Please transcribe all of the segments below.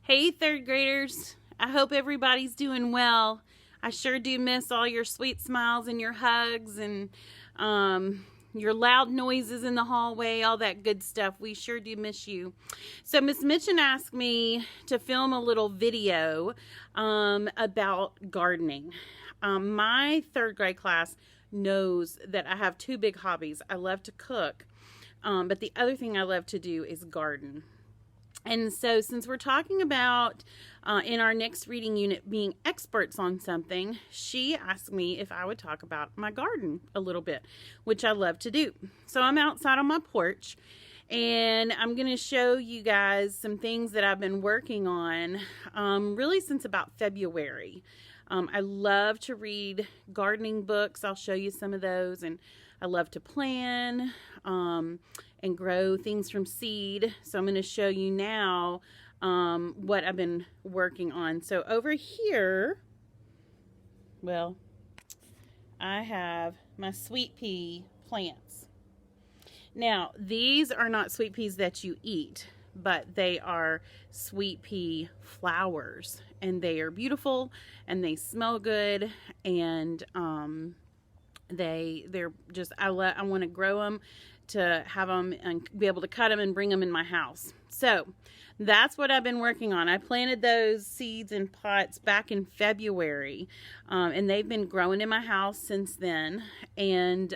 Hey, third graders. I hope everybody's doing well. I sure do miss all your sweet smiles and your hugs and your loud noises in the hallway, all that good stuff. We sure do miss you. So Miss Mitchen asked me to film a little video about gardening. My third grade class knows that I have two big hobbies. I love to cook, but the other thing I love to do is garden. And so since we're talking about in our next reading unit being experts on something, she asked me if I would talk about my garden a little bit, which I love to do. So I'm outside on my porch and I'm going to show you guys some things that I've been working on really since about February. I love to read gardening books. I'll show you some of those, and I love to plan and grow things from seed. So I'm going to show you now what I've been working on. So over here, well, I have my sweet pea plants. Now, these are not sweet peas that you eat, but they are sweet pea flowers, and they are beautiful and they smell good, and they're just I want to grow them to have them and be able to cut them and bring them in my house. So that's what I've been working on. I planted those seeds in pots back in February, and they've been growing in my house since then, and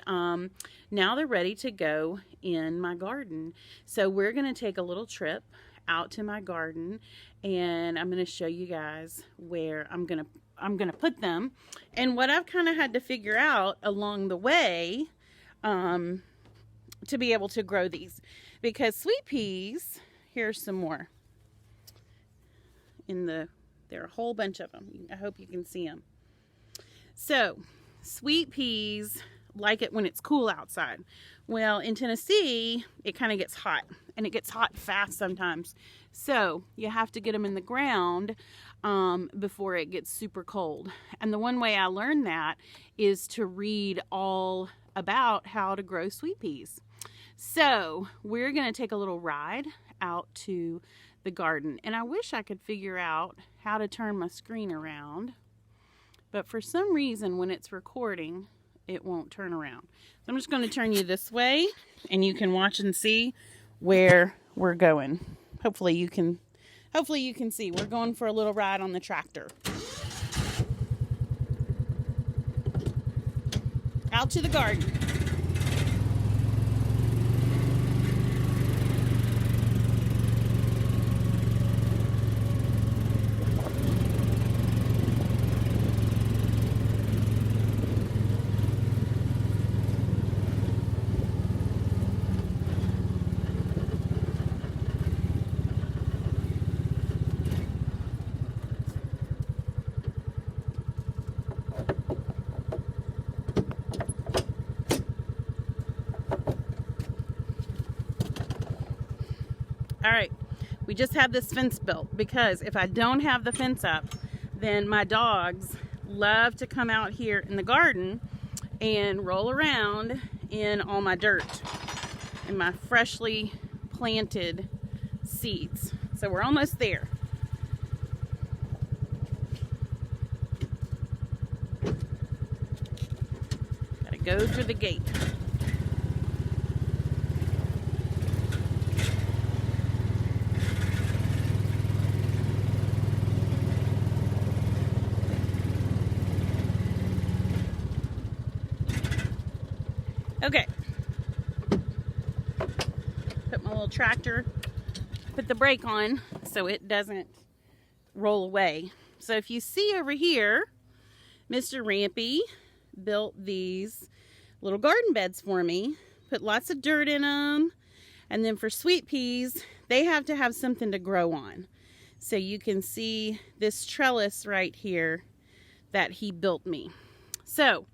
now they're ready to go in my garden. So we're going to take a little trip out to my garden, and I'm going to show you guys where I'm going to put them and what I've kind of had to figure out along the way to be able to grow these, because sweet peas, here's some more there are a whole bunch of them. I hope you can see them. So sweet peas like it when it's cool outside. Well, in Tennessee it kind of gets hot, and it gets hot fast sometimes, so you have to get them in the ground before it gets super cold. And the one way I learned that is to read all about how to grow sweet peas. So we're going to take a little ride out to the garden, and I wish I could figure out how to turn my screen around, but for some reason when it's recording it won't turn around. So I'm just going to turn you this way and you can watch and see where we're going. Hopefully you can see. We're going for a little ride on the tractor. Out to the garden. All right, we just had this fence built, because if I don't have the fence up, then my dogs love to come out here in the garden and roll around in all my dirt and my freshly planted seeds. So we're almost there. Gotta go through the gate. Okay, put my little tractor, put the brake on so it doesn't roll away. So if you see over here, Mr. Rampy built these little garden beds for me, put lots of dirt in them, and then for sweet peas, they have to have something to grow on. So you can see this trellis right here that he built me. So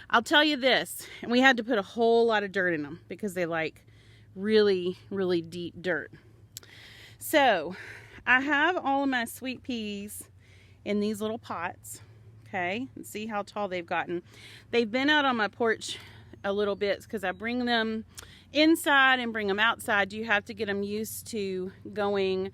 I'll tell you this, and we had to put a whole lot of dirt in them because they like really, really deep dirt. So I have all of my sweet peas in these little pots, okay, and see how tall they've gotten. They've been out on my porch a little bit because I bring them inside and bring them outside. You have to get them used to going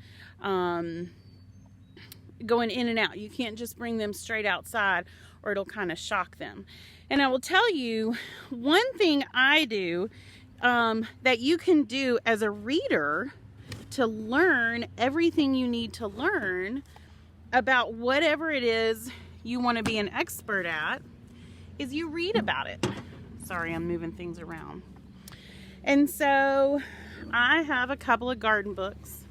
going in and out. You can't just bring them straight outside or it'll kind of shock them. And I will tell you one thing I do that you can do as a reader to learn everything you need to learn about whatever it is you want to be an expert at is you read about it. Sorry, I'm moving things around. And so I have a couple of garden books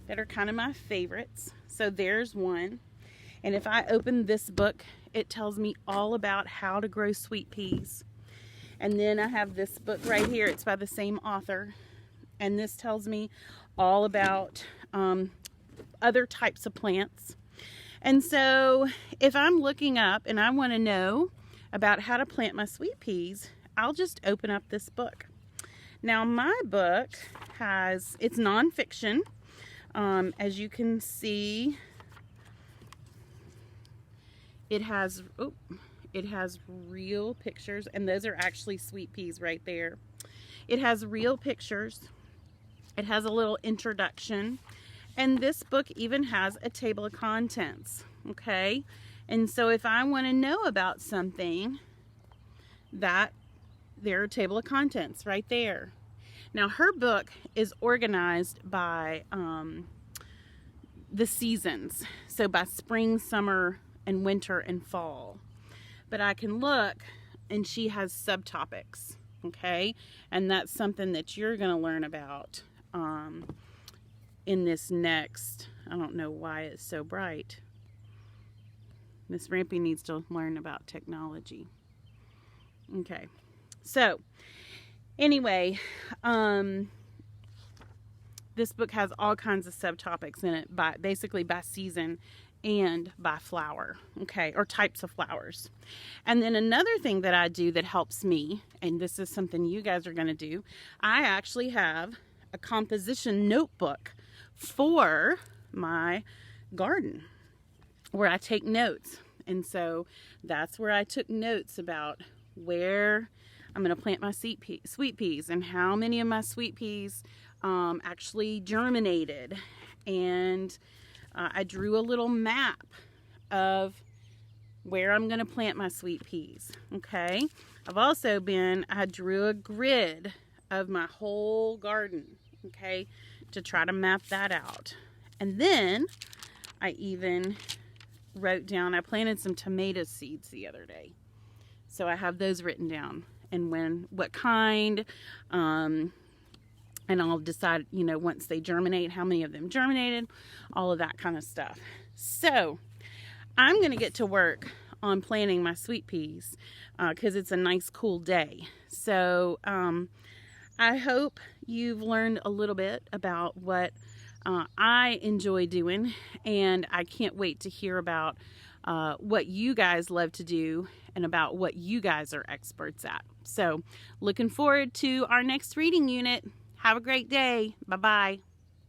that are kind of my favorites. So there's one. And if I open this book, it tells me all about how to grow sweet peas. And then I have this book right here. It's by the same author. And this tells me all about other types of plants. And so if I'm looking up and I want to know about how to plant my sweet peas, I'll just open up this book. Now my book it's nonfiction. As you can see, it has real pictures, and those are actually sweet peas right there. It has real pictures. It has a little introduction, and this book even has a table of contents, okay? And so if I want to know about something, there are a table of contents right there. Now her book is organized by the seasons, so by spring, summer, and winter and fall. But I can look, and she has subtopics, okay? And that's something that you're going to learn about in this next, I don't know why it's so bright. Miss Rampy needs to learn about technology. Okay, so anyway, this book has all kinds of subtopics in it, basically by season and by flower, okay, or types of flowers. And then another thing that I do that helps me, and this is something you guys are going to do, I actually have a composition notebook for my garden where I take notes. And so that's where I took notes about where I'm going to plant my sweet peas and how many of my sweet peas actually germinated. And I drew a little map of where I'm going to plant my sweet peas, okay? I drew a grid of my whole garden, okay, to try to map that out. And then I even wrote down, I planted some tomato seeds the other day. So I have those written down and what kind, and I'll decide, once they germinate, how many of them germinated, all of that kind of stuff. So I'm going to get to work on planting my sweet peas because it's a nice cool day. So I hope you've learned a little bit about what I enjoy doing, and I can't wait to hear about what you guys love to do and about what you guys are experts at. So looking forward to our next reading unit. Have a great day. Bye-bye.